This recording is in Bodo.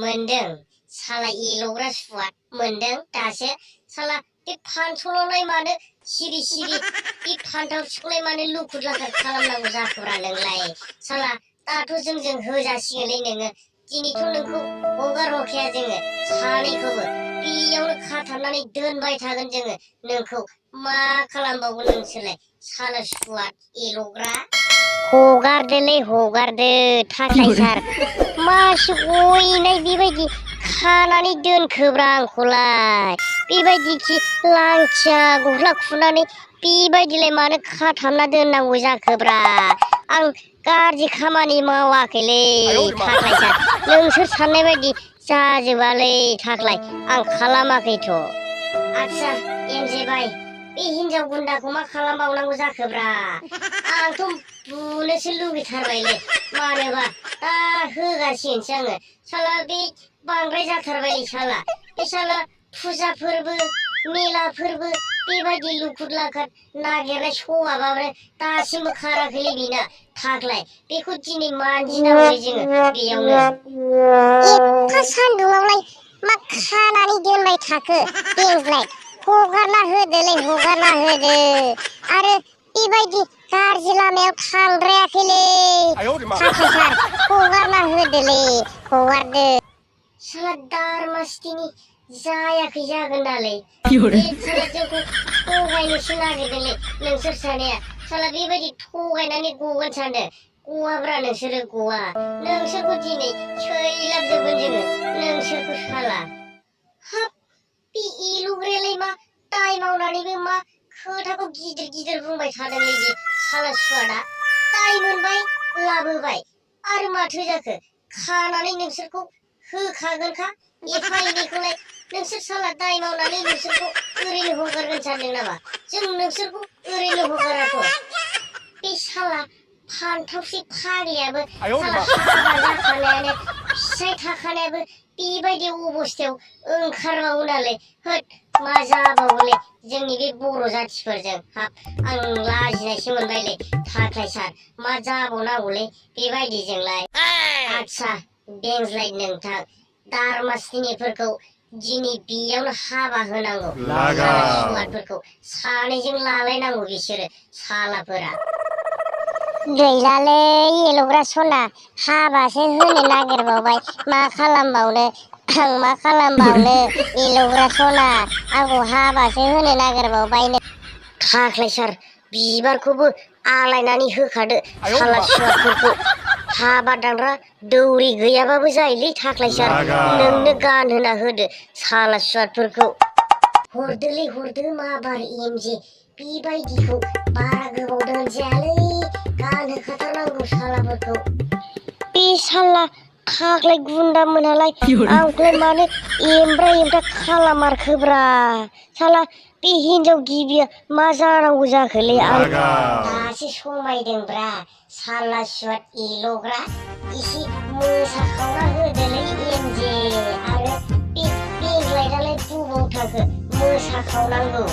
मोनदों साला एल'ग्रा सुवाद मोनदों दासो साला बे फानसल'लाय मानो सिरि सिरि बे फान्थाव सिखौलाय मानो लुखुर लाखार खालामनांगौ जाखोब्रा नोंलाय साला दाथ' जोंजों होजासिगोनलै नोङो दिनैथ' नोंखौ हगार हरखाया जोङो सानैखौबो बेयावनो खाथाबनानै दोनबाय थागोन जोङो नोंखौ मा खालामबावगोन नोंसोरलाय साला सुवाद एल'ग्रा हगारदोलै हगारदो थाखाय सार मासि गयनाय बेबायदि खानानै दोनखोब्रा आंखौलाय बेबायदिखि लांथिया गस्ला खुनानै बेबायदिलाय मानो खाथाबना दोननांगौ जाखोब्रा आं गाज्रि खामानि मावाखैलै थाख्लाय सार नोंसोर साननाय बायदि जाजोबालै थाख्लाय आं खालामाखैथ' आदसा एमजे बाय बे हिनजाव गुन्दाखौ मा खालामबावनांगौ जाखोब्रा आंथ' बुनोसो लुगैथारबायलै मानोबा दा होगासिनोसो आङो साला बे बांद्राय जाथारबायलै साला बे साला फुजा फोरबो मेला फोरबो बेबायदि लुखुर लाखार नागिरनाय सवाबाबो दासिमबो खाराखैलै बिना थाख्लाय बेखौ दिनै मानजिनांगौलै जोङो बेयावनो एफा सान्दुङावलाय मा खानानै दोनबाय थाखो बेंज्लाय हगारना होदोलै हगारना होदो आरो बेबायदि गाज्रि लामायाव थांद्रायाखैलै थाख्लाय सार हगारना होदोलै हगारदो साला दारमासथिनि जायाखै जागोन दालै साला जोंखौ थगायनोसो नागिरदोंलै नोंसोर सानैया साला बेबायदि थगायनानै गगोन सानदों गवाब्रा नोंसोरो गवा नोंसोरखौ दिनै सैलाबजोबगोन जोङो नोंसोरखौ साला हाब बे एलुग्रायालाय मा दाय मावनानैबो मा खोथाखौ गिदिर गिदिर बुंबाय थादोंलै बे साला सुवादा दाय मोनबाय लाबोबाय आरो माथो जाखो खानानै नोंसोरखौ होखागोनखा एफा एनैखौलाय नोंसोर साला दाय मावनानै नोंसोरखौ ओरैनो हगारगोन सानदों नामा जों नोंसोरखौ ओरैनो हगाराथ' बे साला फान्थावसे फाग्लियाबो साला हाबा जाखानायानो फिसाइ थाखानायाबो बेबायदि अबस्थायाव ओंखारबावो नालाय होद मा जाबावोलै जोंनि बे बर' जाथिफोरजों हाब आं लाजिनायसो मोनबायलै थाख्लाय सार मा जाबावनांगौलै बेबायदिजोंलाय आदसा बेंज्लाय नोंथां दारमासथिनिफोरखौ दिनै बेयावनो हाबा होनांगौ सुवादफोरखौ सानैजों लालायनांगौ बिसोरो सालाफोरा गैलालै एल'ग्रा सना हाबासो होनो नागिरबावबाय मा खालामबावनो आं मा खालामबावनो एल'ग्रा सना आंखौ हाबासो होनो नागिरबावबायनो थाख्लाय सार बिबारखौबो आलायनानै होखादो साला सुवादफोरखौ हाबा दानग्रा दौरि गैयाबाबो जायोलै थाख्लाय सार नोंनो गानहोना होदो साला सुवादफोरखौ हरदोलै हरदो माबार एमजे बेबायदिखौ बारा गोबाव दोनजायालै गानहोखाथारनांगौ सालाफोरखौ बे साला थाख्लाय गुन्दा मोनहालाय आंखौलाय मानो एमब्रा एमब्रा खालामारखोब्रा साला बे हिनजाव गिबिया मा जानांगौ जाखोलै आं दासो समायदोंब्रा साला सुवाद एल'ग्रा एसे मोसाखावना होदोलै एमजे आरो बे बेंज्लायनालाय बबाव थाखो मोसाखावनांगौ